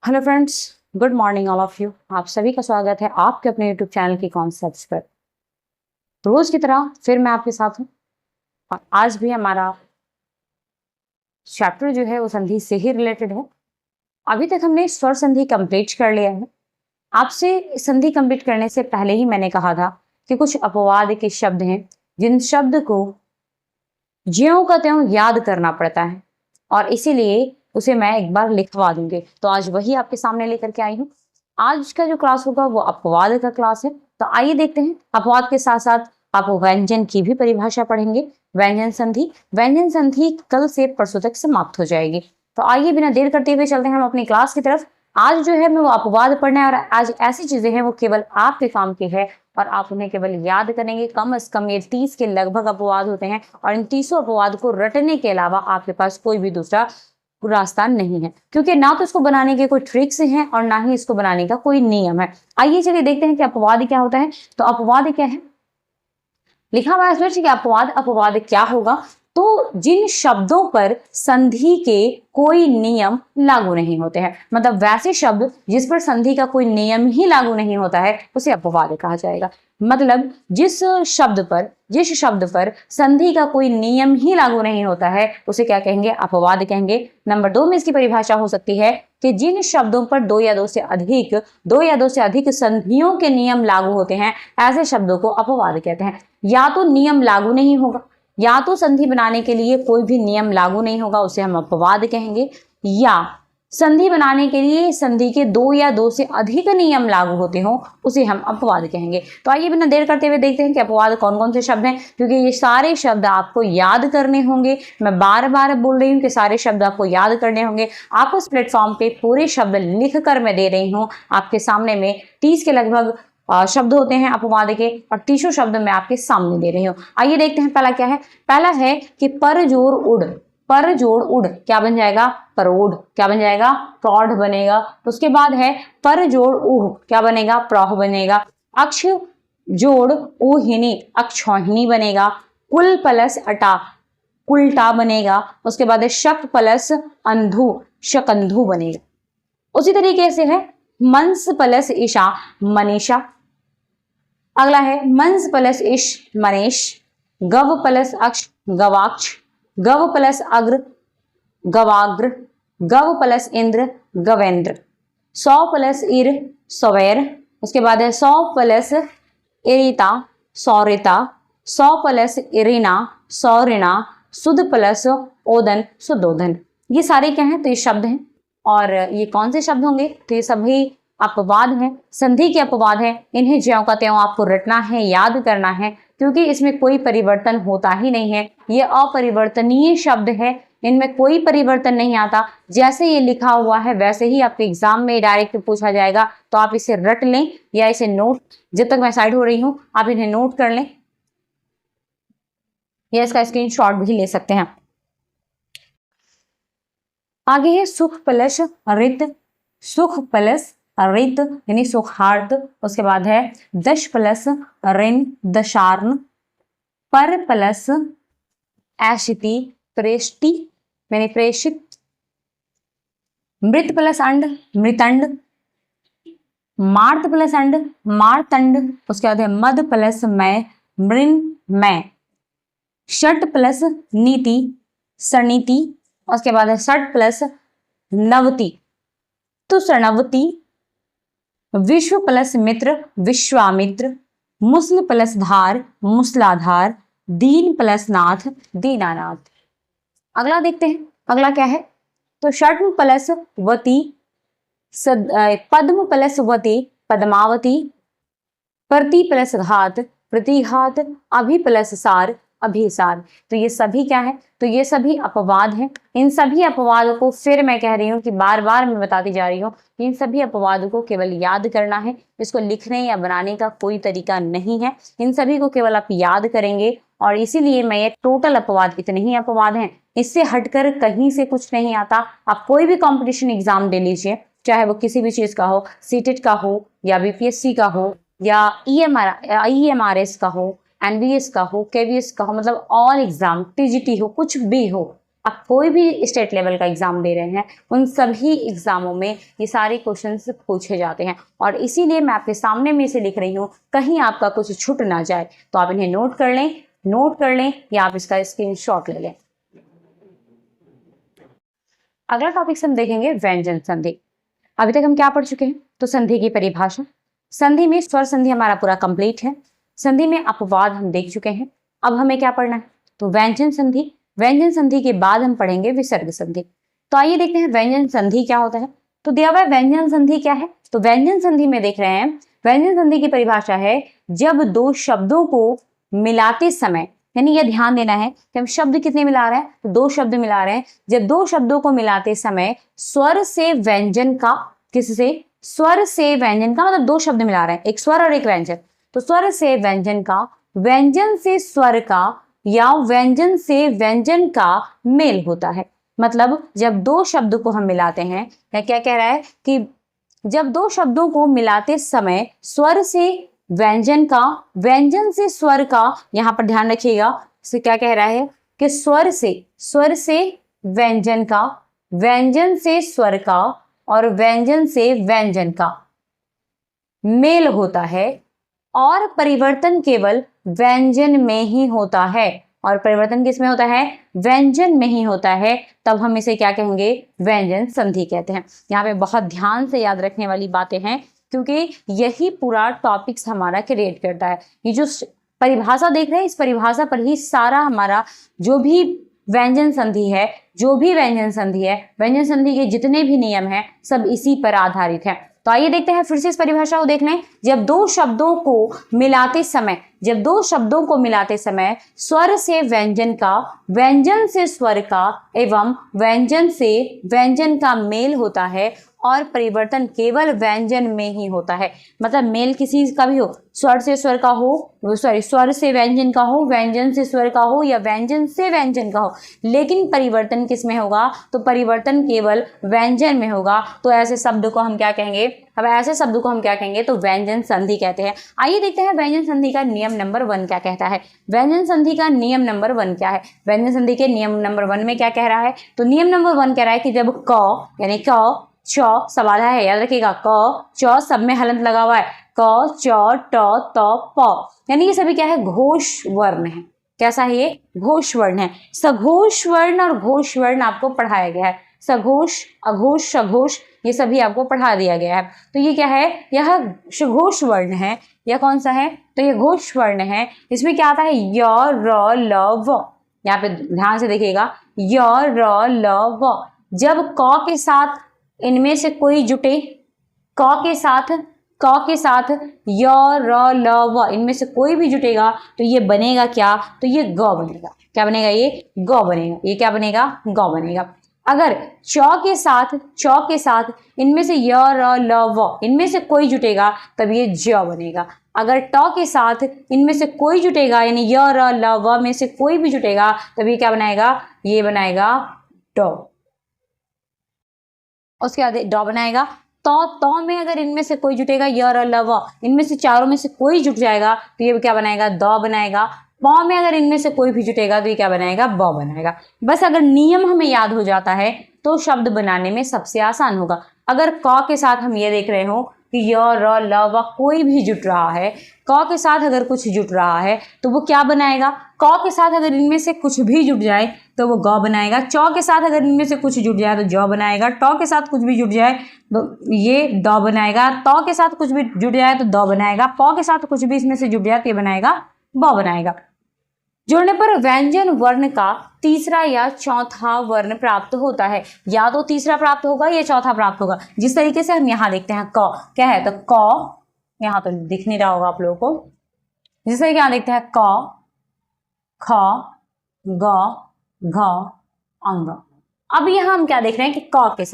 Hello friends, good morning all of you. आप सभी का स्वागत है आपके अपने यूट्यूब चैनल की कॉन्सेप्ट्स पर। रोज की तरह फिर मैं आपके साथ हूँ और आज भी हमारा चैप्टर जो है वो संधि से ही रिलेटेड है। अभी तक हमने स्वर संधि कंप्लीट कर लिया है। आपसे संधि कंप्लीट करने से पहले ही मैंने कहा था कि कुछ अपवाद के शब्द हैं जिन शब्द को ज्यों का त्यों याद करना पड़ता है और इसीलिए उसे मैं एक बार लिखवा दूंगी। तो आज वही आपके सामने लेकर के आई हूँ। आज का जो क्लास होगा वो अपवाद का क्लास है। तो आइए देखते हैं, अपवाद के साथ साथ आप व्यंजन की भी परिभाषा पढ़ेंगे। व्यंजन संधि कल से परसों तक समाप्त हो जाएगी। तो आइए बिना देर करते हुए चलते हैं हम अपनी क्लास की तरफ। आज जो है मैं वो अपवाद पढ़ना है और आज ऐसी चीजें हैं वो केवल आपके काम की है और आप उन्हें केवल याद करेंगे। कम से कम ये 30 के लगभग अपवाद होते हैं और इन 30 अपवाद को रटने के अलावा आपके पास कोई भी दूसरा रास्ता नहीं है, क्योंकि ना तो इसको बनाने के कोई ट्रिक्स हैं और ना ही इसको बनाने का कोई नियम है। आइए चलिए देखते हैं कि अपवाद क्या होता है। तो अपवाद क्या है, लिखा हुआ है कि अपवाद क्या होगा। तो जिन शब्दों पर संधि के कोई नियम लागू नहीं होते हैं, मतलब वैसे शब्द जिस पर संधि का कोई नियम ही लागू नहीं होता है उसे अपवाद कहा जाएगा। मतलब जिस शब्द पर संधि का कोई नियम ही लागू नहीं होता है उसे क्या कहेंगे, अपवाद कहेंगे। नंबर 2 में इसकी परिभाषा हो सकती है कि जिन शब्दों पर दो या दो से अधिक संधियों के नियम लागू होते हैं ऐसे शब्दों को अपवाद कहते हैं। या तो नियम लागू नहीं होगा, या तो संधि बनाने के लिए कोई भी नियम लागू नहीं होगा, उसे हम अपवाद कहेंगे। या संधि बनाने के लिए संधि के दो या दो से अधिक नियम लागू होते हो उसे हम अपवाद कहेंगे। तो आइए बिना देर करते हुए देखते हैं कि अपवाद कौन कौन से शब्द हैं, क्योंकि ये सारे शब्द आपको याद करने होंगे। मैं बार बार बोल रही हूँ कि सारे शब्द आपको याद करने होंगे। आपको इस प्लेटफॉर्म पे पूरे शब्द लिख कर मैं दे रही हूँ। आपके सामने में 30 के लगभग शब्द होते हैं अपवाद के और 30 शब्द मैं आपके सामने दे रही हूँ। आइए देखते हैं पहला क्या है। पहला है कि पर जोड़ उड़ क्या बन जाएगा, परोढ़। क्या बन जाएगा, प्रौढ़ बनेगा। तो उसके बाद है पर जोड़ ऊह क्या बनेगा, प्रौह बनेगा। अक्ष जोड़ ऊहिनी अक्षौहिणी बनेगा। कुल प्लस अटा कुलटा बनेगा। उसके बाद है शक प्लस अंधु शकंधु बनेगा। उसी तरीके से है मंस प्लस ईशा मनीषा। अगला है मंस प्लस इश मनीष। गव प्लस अक्ष गवाक्ष। गव प्लस अग्र गवाग्र। गव प्लस इंद्र गवेंद्र। 100 प्लस इर सवैर। उसके बाद है 100 प्लस इरिता सौरिता। 100 प्लस इरिना सौरिणा। सुध प्लस ओदन सुदोधन। ये सारे क्या हैं, तो ये शब्द हैं। और ये कौन से शब्द होंगे, तो ये सभी अपवाद हैं, संधि के अपवाद हैं। इन्हें ज्यों का त्यों आपको रटना है, याद करना है, क्योंकि इसमें कोई परिवर्तन होता ही नहीं है। ये अपरिवर्तनीय शब्द है, इनमें कोई परिवर्तन नहीं आता। जैसे ये लिखा हुआ है वैसे ही आपके एग्जाम में डायरेक्ट पूछा जाएगा। तो आप इसे रट लें या इसे नोट, जब तक मैं साइड हो रही हूँ आप इन्हें नोट कर लें या इसका स्क्रीनशॉट भी ले सकते हैं। आगे है सुख प्लस रित यानी सुखार्थ। उसके बाद है दश प्लस ऋण दशार्न। पर प्लस ऐशिति प्रेष्टि यानी प्रेषित। मृत प्लस अंड मृतंड। मार्त प्लस अंड मार्तंड। उसके बाद है मद प्लस मैं मृन मैं। षट प्लस नीति सनीति। उसके बाद है षट प्लस नवति तो सणवती। विश्व प्लस मित्र विश्वामित्र। मुस्ल प्लस धार मुसलाधार। दीन प्लस नाथ दीनानाथ। अगला देखते हैं, अगला क्या है, तो षट प्लस वती पद्म प्लस वती पद्मावती। प्रति प्लस घात प्रतिघात। अभि प्लस सार अभिसार। तो ये सभी क्या है, तो ये सभी अपवाद हैं। इन सभी अपवादों को फिर मैं कह रही हूँ कि बार बार मैं बताती जा रही हूँ, इन सभी अपवादों को केवल याद करना है। इसको लिखने या बनाने का कोई तरीका नहीं है। इन सभी को केवल आप याद करेंगे और इसीलिए मैं ये टोटल अपवाद, इतने ही अपवाद हैं, इससे हटकर कहीं से कुछ नहीं आता। आप कोई भी कॉम्पिटिशन एग्जाम दे लीजिए, चाहे वो किसी भी चीज का हो, सीटेट का हो या बीपीएससी का हो या ईएमआरएस का हो, एनवीएस का हो, केवीएस का हो, मतलब ऑल एग्जाम, टीजीटी हो, कुछ भी हो, आप कोई भी स्टेट लेवल का एग्जाम दे रहे हैं, उन सभी एग्जामों में ये सारे क्वेश्चंस पूछे जाते हैं और इसीलिए मैं आपके सामने में इसे लिख रही हूँ, कहीं आपका कुछ छूट ना जाए। तो आप इन्हें नोट कर लें या आप इसका स्क्रीनशॉट ले लें। अगला टॉपिक हम देखेंगे व्यंजन संधि। अभी तक हम क्या पढ़ चुके हैं? तो संधि की परिभाषा, संधि में स्वर संधि हमारा पूरा कंप्लीट है, संधि में अपवाद हम देख चुके हैं। अब हमें क्या पढ़ना है? तो व्यंजन संधि। व्यंजन संधि के बाद हम पढ़ेंगे विसर्ग संधि। तो आइए देखते हैं व्यंजन संधि क्या होता है। तो दिया हुआ व्यंजन संधि क्या है? तो व्यंजन संधि में देख रहे हैं, व्यंजन संधि की परिभाषा है जब दो शब्दों को मिलाते समय, यानी यह ध्यान देना है कि हम शब्द कितने मिला रहे हैं? तो दो शब्द मिला रहे हैं। जब दो शब्दों को मिलाते समय स्वर से व्यंजन का, किससे? स्वर से व्यंजन का, मतलब दो शब्द मिला रहे हैं, एक स्वर और एक व्यंजन। तो स्वर से व्यंजन का, व्यंजन से स्वर का या व्यंजन से व्यंजन का मेल होता है। मतलब जब दो शब्द को हम मिलाते हैं, या क्या कह रहा है कि जब दो शब्दों को मिलाते समय स्वर से व्यंजन का, व्यंजन से स्वर का, यहां पर ध्यान रखिएगा, इसे क्या कह रहा है कि स्वर से व्यंजन का, व्यंजन से स्वर का और व्यंजन से व्यंजन का मेल होता है और परिवर्तन केवल व्यंजन में ही होता है। और परिवर्तन किस में होता है? व्यंजन में ही होता है। तब हम इसे क्या कहेंगे? व्यंजन संधि कहते हैं। यहाँ पे बहुत ध्यान से याद रखने वाली बातें हैं, क्योंकि यही पूरा टॉपिक्स हमारा क्रिएट करता है। ये जो परिभाषा देख रहे हैं, इस परिभाषा पर ही सारा हमारा जो भी व्यंजन संधि है, व्यंजन संधि के जितने भी नियम हैं, सब इसी पर आधारित है। तो आइए देखते हैं, फिर से इस परिभाषा को देख लें। जब दो शब्दों को मिलाते समय स्वर से व्यंजन का, व्यंजन से स्वर का एवं व्यंजन से व्यंजन का मेल होता है और परिवर्तन केवल व्यंजन में ही होता है। मतलब मेल किसी का भी हो, स्वर से स्वर का हो, स्वर से व्यंजन का हो, व्यंजन से स्वर का हो या व्यंजन से व्यंजन का हो, लेकिन परिवर्तन किस में होगा? तो परिवर्तन केवल व्यंजन में होगा। तो ऐसे शब्द को हम क्या कहेंगे? अब ऐसे शब्द को हम क्या कहेंगे? तो व्यंजन संधि कहते हैं। आइए देखते हैं व्यंजन संधि का नियम नंबर 1 क्या कहता है। व्यंजन संधि का नियम नंबर 1 क्या है? व्यंजन संधि के नियम नंबर 1 में क्या कह रहा है? तो नियम नंबर 1 कह रहा है कि जब क, यानी क, च सब आधा है, याद रखिएगा, क च सब में हलंत लगा हुआ है, क च ट त प, यानी ये सभी क्या है? घोष वर्ण है। कैसा है ये? घोष वर्ण है। सघोष वर्ण और घोष वर्ण आपको पढ़ाया गया है। सघोष, अघोष, सघोष, ये सभी आपको पढ़ा दिया गया है। तो ये क्या है? यह घोष वर्ण है। यह कौन सा है? तो ये घोष वर्ण है। इसमें क्या आता है? य, र, ल, व। यहाँ पे ध्यान से देखिएगा, य, र, ल, व। जब क के साथ इनमें से कोई जुटे, क के साथ य, र, ल, व, इनमें से कोई भी जुटेगा तो ये बनेगा क्या? तो ये ग बनेगा। क्या बनेगा? ये ग बनेगा। ये क्या बनेगा? ग बनेगा। अगर च के साथ इनमें से य, र, ल, व, इनमें से कोई जुटेगा तब ये ज बनेगा। अगर ट के साथ इनमें से कोई जुटेगा, यानी य, र, ल, व में से कोई भी जुटेगा तब ये क्या बनाएगा? ये बनाएगा ड। उसके बाद ड बनाएगा। तो में अगर इनमें से कोई जुटेगा, य, र, ल, व, इनमें से चारों में से कोई जुट जाएगा तो ये क्या बनाएगा? द बनाएगा। प में अगर इनमें से कोई भी जुटेगा तो ये क्या बनाएगा? ब बनाएगा। बस अगर नियम हमें याद हो जाता है तो शब्द बनाने में सबसे आसान होगा। अगर क के साथ हम ये देख रहे हो कि य, र, ल, व कोई भी जुट रहा है, क के साथ अगर कुछ जुट रहा है तो वो क्या बनाएगा? क के साथ अगर इनमें से कुछ भी जुट जाए तो वो ग बनाएगा। च के साथ अगर इनमें से कुछ जुट जाए तो ज बनाएगा। ट के साथ कुछ भी जुट जाए तो ये द बनाएगा। त के साथ कुछ भी जुट जाए तो द बनाएगा। प के साथ कुछ भी इसमें से जुट जाए तो ये बनाएगा ब बनाएगा। जुड़ने पर व्यंजन वर्ण का तीसरा या चौथा वर्ण प्राप्त होता है। या तो तीसरा प्राप्त होगा या चौथा प्राप्त होगा। जिस तरीके से हम यहाँ देखते हैं, क क्या है? तो क, यहाँ तो दिख नहीं रहा होगा आप लोगों को, जिस तरीके यहाँ देखते हैं क, ख, ग, घ, अंग। अब यहाँ हम क्या देख रहे हैं कि क के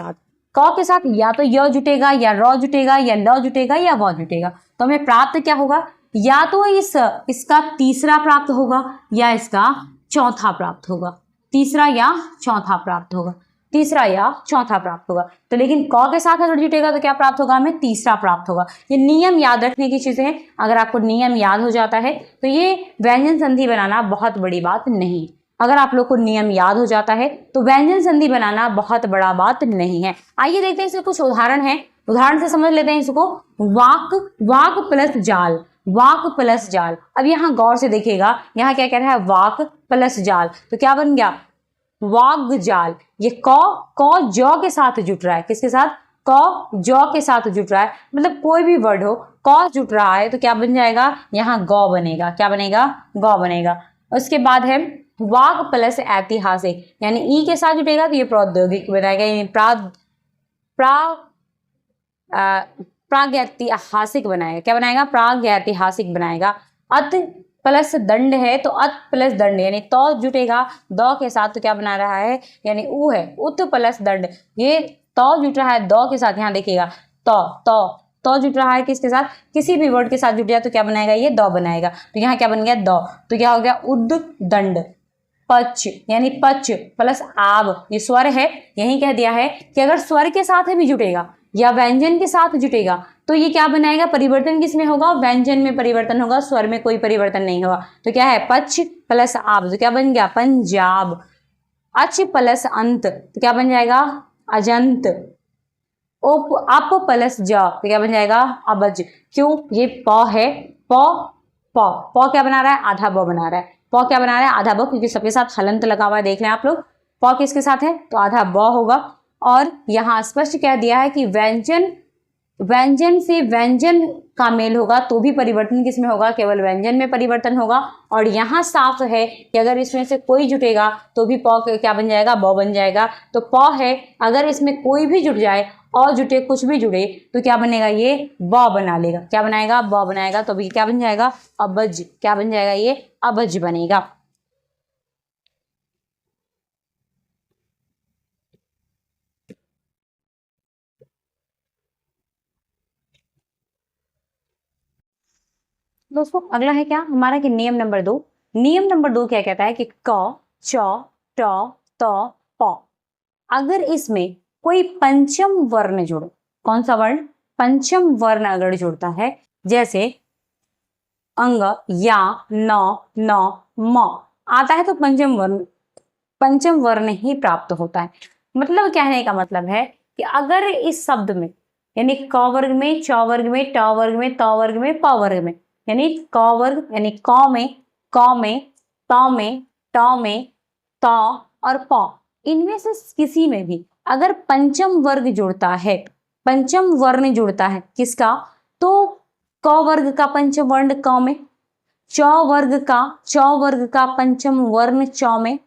साथ या तो य जुटेगा या र जुटेगा या ल जुटेगा या व जुटेगा। तो हमें प्राप्त क्या होगा? या तो इसका तीसरा प्राप्त होगा या इसका चौथा प्राप्त होगा। तीसरा या चौथा प्राप्त होगा। तो लेकिन क के साथ अगर जुटेगा तो क्या प्राप्त होगा? हमें तीसरा प्राप्त होगा। ये नियम याद रखने की चीजें हैं। अगर आपको नियम याद हो जाता है तो ये व्यंजन संधि बनाना बहुत बड़ी बात नहीं। अगर आप लोग को नियम याद हो जाता है तो व्यंजन संधि बनाना बहुत बड़ा बात नहीं है। आइए देखते हैं इसके कुछ उदाहरण हैं, उदाहरण से समझ लेते हैं इसको। वाक, वाक प्लस जाल, वाक प्लस जाल। अब यहाँ गौर से देखिएगा, यहाँ क्या कह रहा है, वाक प्लस जाल, तो क्या बन गया, वाग जाल। ये कौ जौ के साथ जुट रहा है, किसके साथ, कौ जौ के साथ जुट रहा है, मतलब कोई भी वर्ड हो कौ जुट रहा है तो क्या बन जाएगा, यहाँ गौ बनेगा, क्या बनेगा, गौ बनेगा। उसके बाद है वाग प्लस ऐतिहासिक, यानी ई के साथ जुटेगा तो ये प्रौद्योगिक बनाएगा, यानी प्रागैतिहासिक बनाएगा, क्या बनाएगा, प्रागैतिहासिक बनाएगा। अत प्लस दंड है तो अत प्लस दंड, यानी तो जुटेगा दो के साथ तो क्या बना रहा है, यानी ऊ है, उत प्लस दंड। ये तो जुट रहा है दो के साथ, यहाँ देखिएगा तो जुट रहा है किसके साथ, किसी भी वर्ड के साथ जुट गया तो क्या बनाएगा, ये दो बनाएगा। तो यहाँ क्या बन गया, दो, तो क्या हो गया, उद दंड। पच, यानी पच प्लस आब, ये स्वर है, यही कह दिया है कि अगर स्वर के साथ भी जुटेगा या व्यंजन के साथ जुटेगा तो ये क्या बनाएगा, परिवर्तन किसमें होगा, व्यंजन में परिवर्तन होगा, स्वर में कोई परिवर्तन नहीं होगा। तो क्या है, पच प्लस आब, तो क्या बन गया, पंजाब। अच प्लस अंत, तो क्या बन जाएगा, अजंत। अप प्लस ज, तो क्या बन जाएगा, अबज। क्यों, ये प है, प क्या बना रहा है, आधा ब बना रहा है, प क्या बना रहा है, आधा ब, क्योंकि सबके साथ हलंत लगा हुआ है, देख लें आप लोग, प किसके साथ है, तो आधा ब होगा। और यहाँ स्पष्ट कह दिया है कि व्यंजन से व्यंजन का मेल होगा तो भी परिवर्तन किसमें होगा, केवल व्यंजन में परिवर्तन होगा। और यहाँ साफ है कि अगर इसमें से कोई जुटेगा तो भी प क्या बन जाएगा, ब बन जाएगा। तो प है, अगर इसमें कोई भी जुट जाए और जुटे, कुछ भी जुड़े तो क्या बनेगा, ये ब बना लेगा, क्या बनाएगा, ब बनाएगा, तो भी क्या बन जाएगा, अबज, क्या बन जाएगा, ये अबज बनेगा। दोस्तों अगला है क्या हमारा, कि नियम नंबर 2। नियम नंबर 2 क्या कहता है कि क, च, ट, त, प, अगर इसमें कोई पंचम वर्ण जुड़े, कौन सा वर्ण, पंचम वर्ण अगर जुड़ता है, जैसे अंग, या, न, म आता है तो पंचम वर्ण ही प्राप्त होता है। मतलब कहने का मतलब है कि अगर इस शब्द में, यानी क वर्ग में, च वर्ग में, ट वर्ग में, त वर्ग में, प वर्ग में, यानी क वर्ग, यानी क में, त में, ट में, त और प, इनमें से किसी में भी अगर पंचम वर्ग जुड़ता है, पंचम वर्ण जुड़ता है किसका, तो क वर्ग का पंचम वर्ण क में, च वर्ग का पंचम वर्ण च में,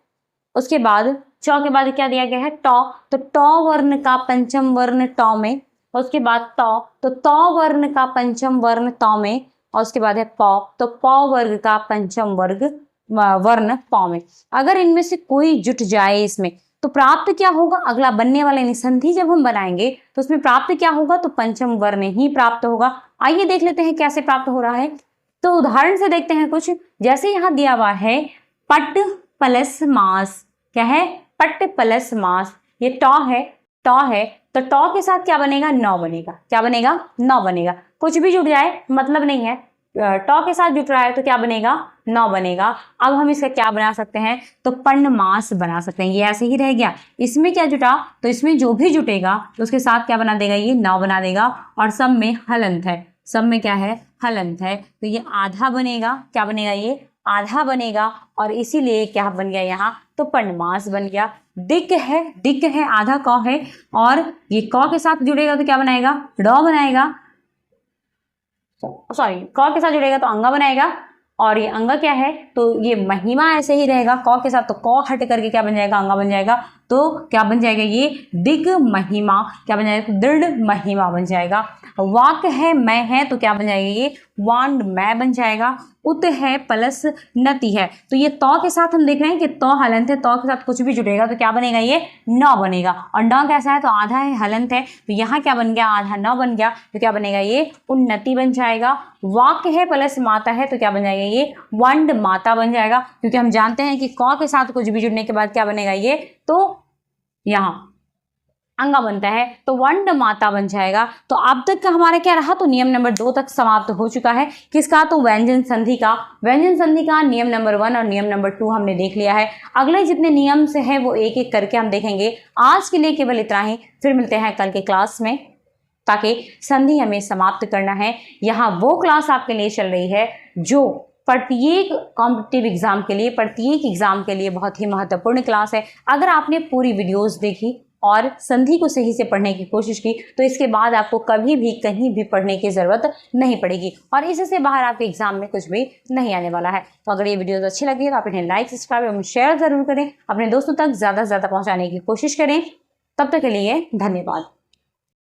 उसके बाद च के बाद क्या दिया गया है, ट, तो ट वर्ण का पंचम वर्ण ट में, उसके बाद त, तो त वर्ण का पंचम वर्ण त में, और उसके बाद है प, तो प वर्ग का पंचम वर्ण प में। अगर इनमें से कोई जुट जाए इसमें तो प्राप्त क्या होगा, अगला बनने वाले निसंधि जब हम बनाएंगे तो उसमें प्राप्त क्या होगा, तो पंचम वर्ण ही प्राप्त होगा। आइए देख लेते हैं कैसे प्राप्त हो रहा है। तो उदाहरण से देखते हैं कुछ, जैसे यहाँ दिया हुआ है पट प्लस मास, क्या है, पट प्लस मास, ये ट है तो ट के साथ क्या बनेगा, न बनेगा, क्या बनेगा, न बनेगा। कुछ भी जुट जाए मतलब नहीं है, ट के साथ जुट रहा है तो क्या बनेगा, न बनेगा। अब हम इसका क्या बना सकते हैं, तो पण्डमास बना सकते हैं, ये ऐसे ही रह गया। इसमें क्या जुटा, तो इसमें जो भी जुटेगा तो उसके साथ क्या बना देगा, ये न बना देगा। और सब में हलंत है, सब में क्या है, हलंत है, तो ये आधा बनेगा, क्या बनेगा, ये आधा बनेगा। और इसीलिए क्या बन गया यहाँ, तो पण्डमास बन गया। दिक है, आधा क है, और ये क के साथ जुड़ेगा तो क्या बनाएगा, ड बनाएगा, सॉरी क के साथ जुड़ेगा तो अंगा बनाएगा। और ये अंगा क्या है, तो ये महिमा ऐसे ही रहेगा, क के साथ, तो क हट करके क्या बन जाएगा, अंगा बन जाएगा। तो क्या बन जाएगा, ये दिग महिमा, क्या बन जाएगा, दृढ़ महिमा बन जाएगा। वाक है, मैं है, तो क्या बन जाएगा, ये वांड मैं बन जाएगा। उत है प्लस नति है, तो ये तो के साथ हम देख रहे हैं कि तो हलंत है, तो के साथ कुछ भी जुड़ेगा तो क्या बनेगा, ये न बनेगा। और न कैसा है, तो आधा है, हलंत है, तो यहाँ क्या बन गया, आधा न बन गया, तो क्या बनेगा, ये उन्नति बन जाएगा। वाक है प्लस माता है, तो क्या बन जाएगा, ये वंड माता बन जाएगा, क्योंकि हम जानते हैं कि क के साथ कुछ भी जुड़ने के बाद क्या बनेगा, ये तो यहाँ अंगा बनता है तो वंड माता बन जाएगा। तो अब तक का हमारा क्या रहा, तो नियम नंबर 2 तक समाप्त हो चुका है। किसका, तो व्यंजन संधि का। व्यंजन संधि का नियम नंबर 1 और नियम नंबर 2 हमने देख लिया है। अगले जितने नियम से है वो एक एक करके हम देखेंगे। आज के लिए केवल इतना ही, फिर मिलते हैं कल के क्लास में, ताकि संधि हमें समाप्त करना है। यहाँ वो क्लास आपके लिए चल रही है जो प्रत्येक कॉम्पिटिटिव एग्जाम के लिए, प्रत्येक एग्जाम के लिए बहुत ही महत्वपूर्ण क्लास है। अगर आपने पूरी वीडियोस देखी और संधि को सही से पढ़ने की कोशिश की तो इसके बाद आपको कभी भी कहीं भी पढ़ने की ज़रूरत नहीं पड़ेगी और इससे बाहर आपके एग्जाम में कुछ भी नहीं आने वाला है। तो अगर ये वीडियोस अच्छी लगी है तो आप इन्हें लाइक, सब्सक्राइब एवं शेयर ज़रूर करें, अपने दोस्तों तक ज़्यादा से ज़्यादा पहुँचाने की कोशिश करें। तब तक के लिए धन्यवाद।